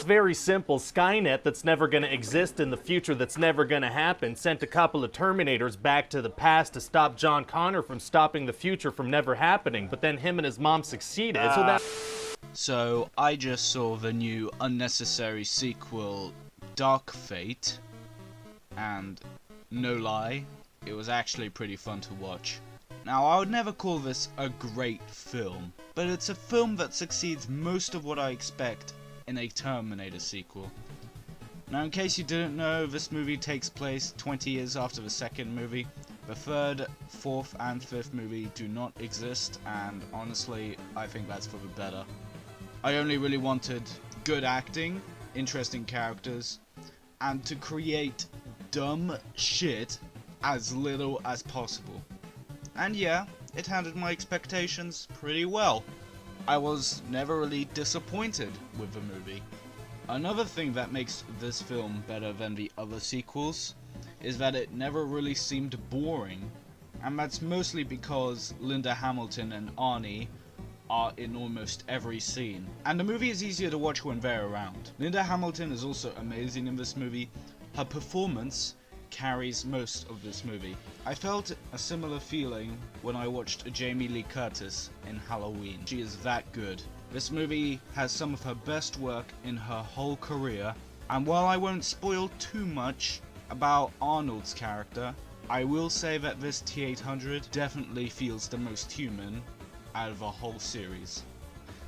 very simple. Skynet, that's never going to exist in the future, that's never going to happen, sent a couple of Terminators back to the past to stop John Connor from stopping the future from never happening. But then him and his mom succeeded. So I just saw the new unnecessary sequel, Dark Fate, and no lie, it was actually pretty fun to watch. Now, I would never call this a great film, but it's a film that succeeds most of what I expect in a Terminator sequel. Now, in case you didn't know, this movie takes place 20 years after the second movie. The third, fourth, and fifth movie do not exist, and honestly, I think that's for the better. I only really wanted good acting, interesting characters, and to create dumb shit as little as possible. And yeah, it handled my expectations pretty well. I was never really disappointed with the movie. Another thing that makes this film better than the other sequels is that it never really seemed boring, and that's mostly because Linda Hamilton and Arnie are in almost every scene, and the movie is easier to watch when they're around. Linda Hamilton is also amazing in this movie. Her performance carries most of this movie. I felt a similar feeling when I watched Jamie Lee Curtis in Halloween. She is that good. This movie has some of her best work in her whole career, and while I won't spoil too much about Arnold's character, I will say that this T-800 definitely feels the most human out of the whole series.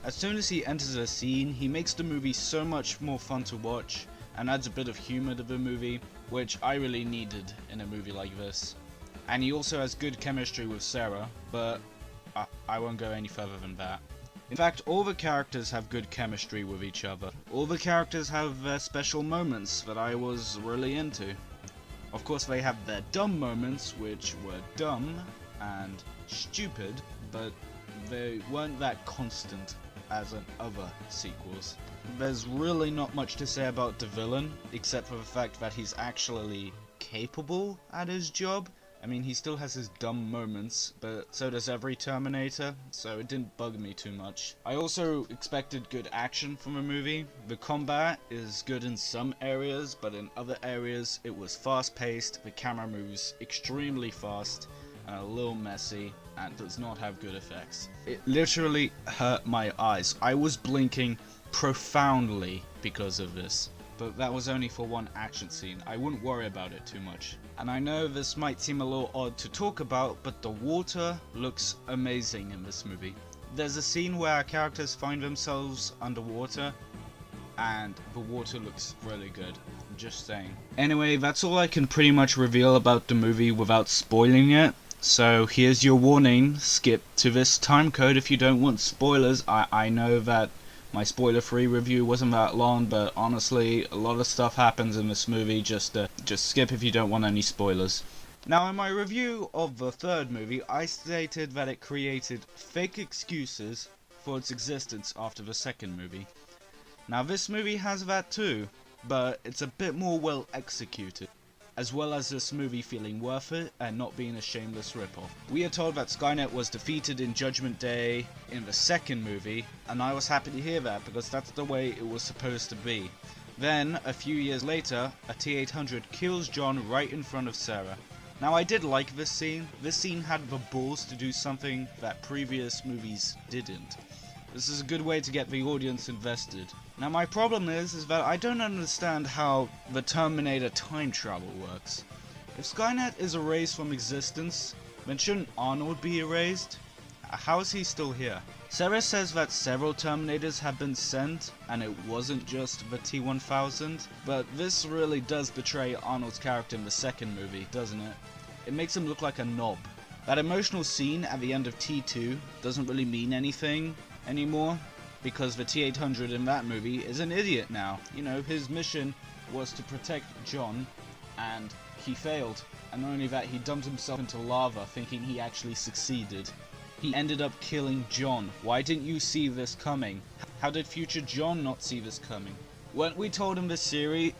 As soon as he enters a scene, he makes the movie so much more fun to watch and adds a bit of humor to the movie, which I really needed in a movie like this. And he also has good chemistry with Sarah, but I won't go any further than that. In fact, all the characters have good chemistry with each other. All the characters have their special moments that I was really into. Of course, they have their dumb moments, which were dumb and stupid, but they weren't that constant as in other sequels. There's really not much to say about the villain, except for the fact that he's actually capable at his job. I mean, he still has his dumb moments, but so does every Terminator, so it didn't bug me too much. I also expected good action from a movie. The combat is good in some areas, but in other areas it was fast-paced, the camera moves extremely fast, and a little messy, and does not have good effects. It literally hurt my eyes. I was blinking profoundly because of this. But that was only for one action scene. I wouldn't worry about it too much. And I know this might seem a little odd to talk about, but the water looks amazing in this movie. There's a scene where our characters find themselves underwater, and the water looks really good. I'm just saying. Anyway, that's all I can pretty much reveal about the movie without spoiling it. So here's your warning. Skip to this time code if you don't want spoilers. I know that my spoiler-free review wasn't that long, but honestly, a lot of stuff happens in this movie. Just skip if you don't want any spoilers. Now, in my review of the third movie, I stated that it created fake excuses for its existence after the second movie. Now, this movie has that too, but it's a bit more well executed, as well as this movie feeling worth it and not being a shameless ripoff. We are told that Skynet was defeated in Judgment Day in the second movie, and I was happy to hear that because that's the way it was supposed to be. Then, a few years later, a T-800 kills John right in front of Sarah. Now, I did like this scene. This scene had the balls to do something that previous movies didn't. This is a good way to get the audience invested. Now, my problem is that I don't understand how the Terminator time travel works. If Skynet is erased from existence, then shouldn't Arnold be erased? How is he still here? Sarah says that several Terminators have been sent, and it wasn't just the T-1000, but this really does betray Arnold's character in the second movie, doesn't it? It makes him look like a knob. That emotional scene at the end of T2 doesn't really mean anything anymore, because the T-800 in that movie is an idiot now. You know, his mission was to protect John, and he failed. And not only that, he dumped himself into lava thinking he actually succeeded. He ended up killing John. Why didn't you see this coming? How did future John not see this coming? Weren't we told in this series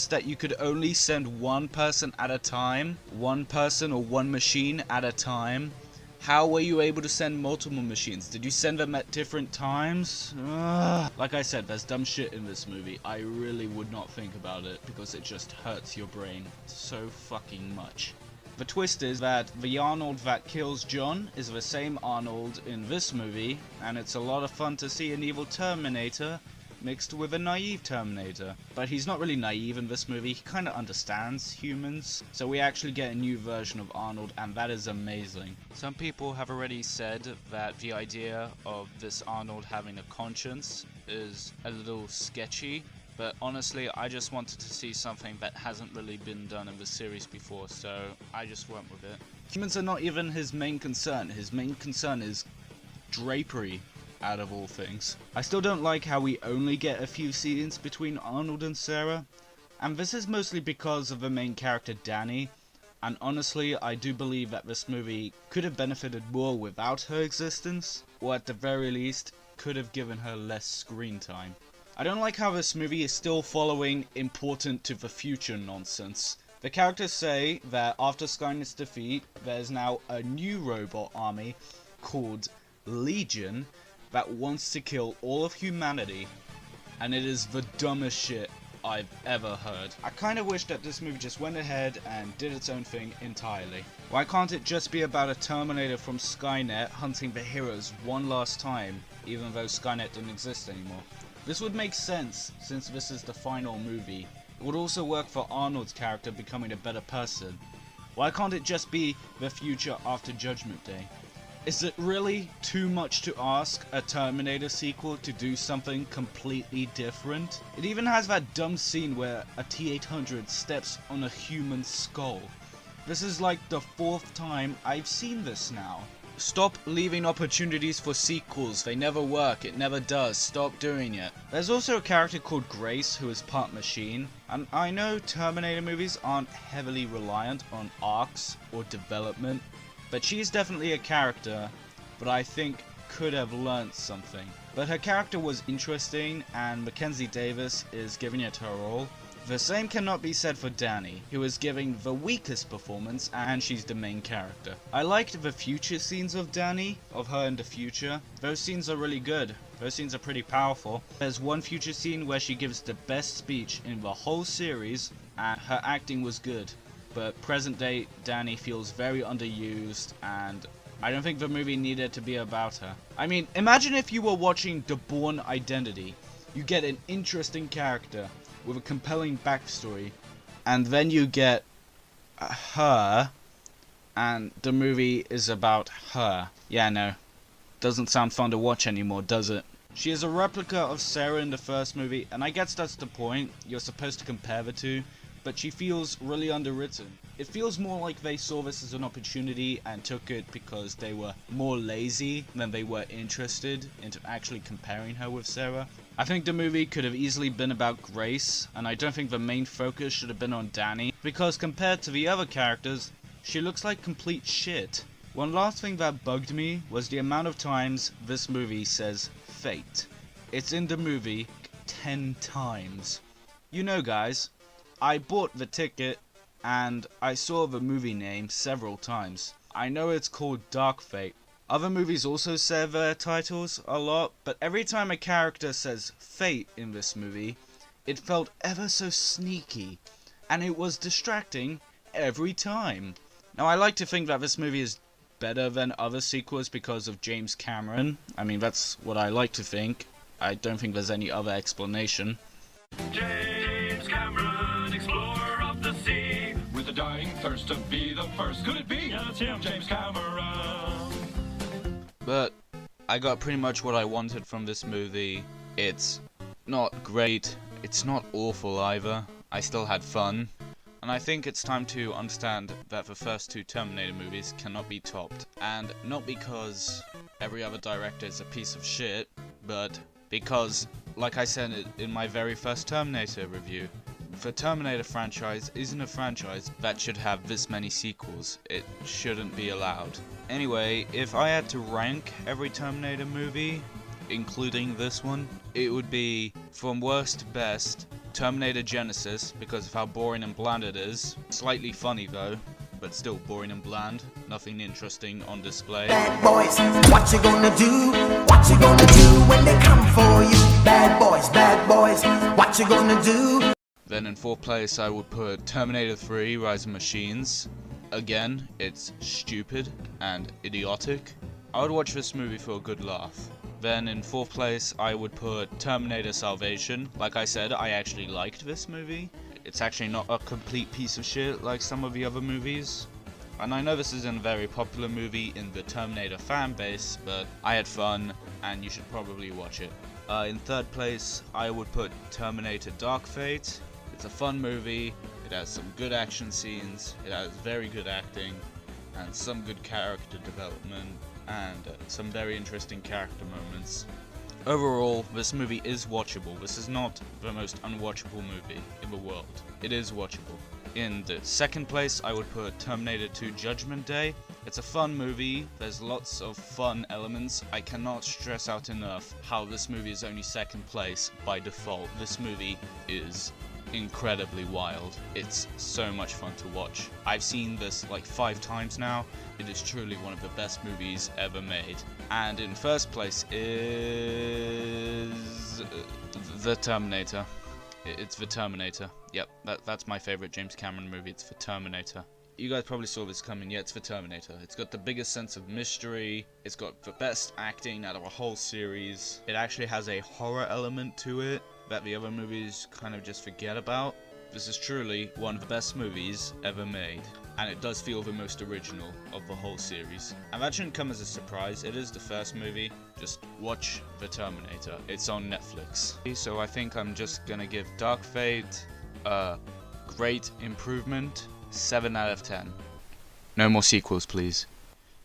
that you could only send one person at a time? One person or one machine at a time? How were you able to send multiple machines? Did you send them at different times? Ugh. Like I said, there's dumb shit in this movie. I really would not think about it because it just hurts your brain so fucking much. The twist is that the Arnold that kills John is the same Arnold in this movie, and it's a lot of fun to see an evil Terminator mixed with a naive Terminator. But he's not really naive in this movie, he kinda understands humans, so we actually get a new version of Arnold, and that is amazing. Some people have already said that the idea of this Arnold having a conscience is a little sketchy, but honestly, I just wanted to see something that hasn't really been done in the series before, so I just went with it. Humans are not even his main concern. His main concern is drapery, out of all things. I still don't like how we only get a few scenes between Arnold and Sarah, and this is mostly because of the main character Danny, and honestly, I do believe that this movie could have benefited more without her existence, or at the very least, could have given her less screen time. I don't like how this movie is still following important to the future nonsense. The characters say that after Skynet's defeat, there's now a new robot army called Legion that wants to kill all of humanity, and it is the dumbest shit I've ever heard. I kinda wish that this movie just went ahead and did its own thing entirely. Why can't it just be about a Terminator from Skynet hunting the heroes one last time, even though Skynet didn't exist anymore? This would make sense, since this is the final movie. It would also work for Arnold's character becoming a better person. Why can't it just be the future after Judgment Day? Is it really too much to ask a Terminator sequel to do something completely different? It even has that dumb scene where a T-800 steps on a human skull. This is like the 4th time I've seen this now. Stop leaving opportunities for sequels, they never work, it never does, stop doing it. There's also a character called Grace who is part machine, and I know Terminator movies aren't heavily reliant on arcs or development, but she's definitely a character, but I think could have learnt something. But her character was interesting, and Mackenzie Davis is giving it her all. The same cannot be said for Danny, who is giving the weakest performance, and she's the main character. I liked the future scenes of Danny, of her in the future. Those scenes are really good. Those scenes are pretty powerful. There's one future scene where she gives the best speech in the whole series, and her acting was good. But present day Danny feels very underused, and I don't think the movie needed to be about her. I mean, imagine if you were watching The Bourne Identity. You get an interesting character with a compelling backstory, and then you get her, and the movie is about her. Yeah, no. Doesn't sound fun to watch anymore, does it? She is a replica of Sarah in the first movie, and I guess that's the point. You're supposed to compare the two. But she feels really underwritten. It feels more like they saw this as an opportunity and took it because they were more lazy than they were interested into actually comparing her with Sarah. I think the movie could have easily been about Grace, and I don't think the main focus should have been on Danny, because compared to the other characters, she looks like complete shit. One last thing that bugged me was the amount of times this movie says fate. It's in the movie 10 times. You know, guys, I bought the ticket and I saw the movie name several times. I know it's called Dark Fate. Other movies also say their titles a lot, but every time a character says fate in this movie, it felt ever so sneaky, and it was distracting every time. Now, I like to think that this movie is better than other sequels because of James Cameron. I mean, that's what I like to think. I don't think there's any other explanation. James Cameron, explorer of the sea, with a dying thirst to be the first. Could it be? Yeah, that's him. James Cameron. But I got pretty much what I wanted from this movie. It's not great, it's not awful either. I still had fun. And I think it's time to understand that the first 2 Terminator movies cannot be topped. And not because every other director is a piece of shit, but because, like I said in my very first Terminator review, the Terminator franchise isn't a franchise that should have this many sequels. It shouldn't be allowed. Anyway, if I had to rank every Terminator movie, including this one, it would be, from worst to best, Terminator Genisys, because of how boring and bland it is. Slightly funny though. but still boring and bland. Nothing interesting on display. Bad boys, what you gonna do? What you gonna do when they come for you? Bad boys, what you gonna do? Then in fourth place I would put Terminator 3 Rise of Machines. Again, it's stupid and idiotic. I would watch this movie for a good laugh. Then in fourth place I would put Terminator Salvation. Like I said, I actually liked this movie. It's actually not a complete piece of shit like some of the other movies. And I know this isn't a very popular movie in the Terminator fan base, but I had fun and you should probably watch it. In third place I would put Terminator Dark Fate. It's a fun movie, it has some good action scenes, it has very good acting, and some good character development, and some very interesting character moments. Overall, this movie is watchable. This is not the most unwatchable movie in the world. It is watchable. In the second place, I would put Terminator 2 Judgment Day. It's a fun movie, there's lots of fun elements. I cannot stress out enough how this movie is only second place by default. This movie is incredibly wild. It's so much fun to watch. I've seen this like 5 times now. It is truly one of the best movies ever made. And in first place is The Terminator. It's The Terminator. Yep, that's my favorite James Cameron movie. It's The Terminator. You guys probably saw this coming. Yeah, it's The Terminator. It's got the biggest sense of mystery. It's got the best acting out of a whole series. It actually has a horror element to it that the other movies kind of just forget about. This is truly one of the best movies ever made, and it does feel the most original of the whole series. And that shouldn't come as a surprise, it is the first movie. Just watch The Terminator, it's on Netflix. So I think I'm just gonna give Dark Fate a great improvement, 7 out of 10. No more sequels, please.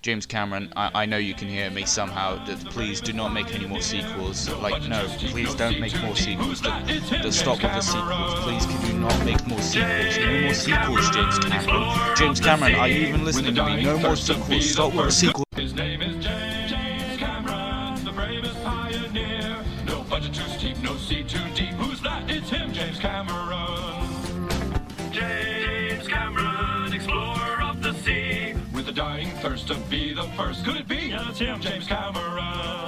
James Cameron, I know you can hear me somehow, that please do not make any more sequels. Like, no, please don't make more sequels. Just stop with the sequels. Please, can you not make more sequels? No more sequels, James Cameron. James Cameron, are you even listening to me? No more sequels. Stop with the sequels. His name is James Cameron, the bravest pioneer. No budget too steep, no sea too deep. Who's that? It's him, James Cameron. James Cameron, explorer of the sea. With a dying thirst to be the first. Could it be? Yeah, it's him, James Cameron.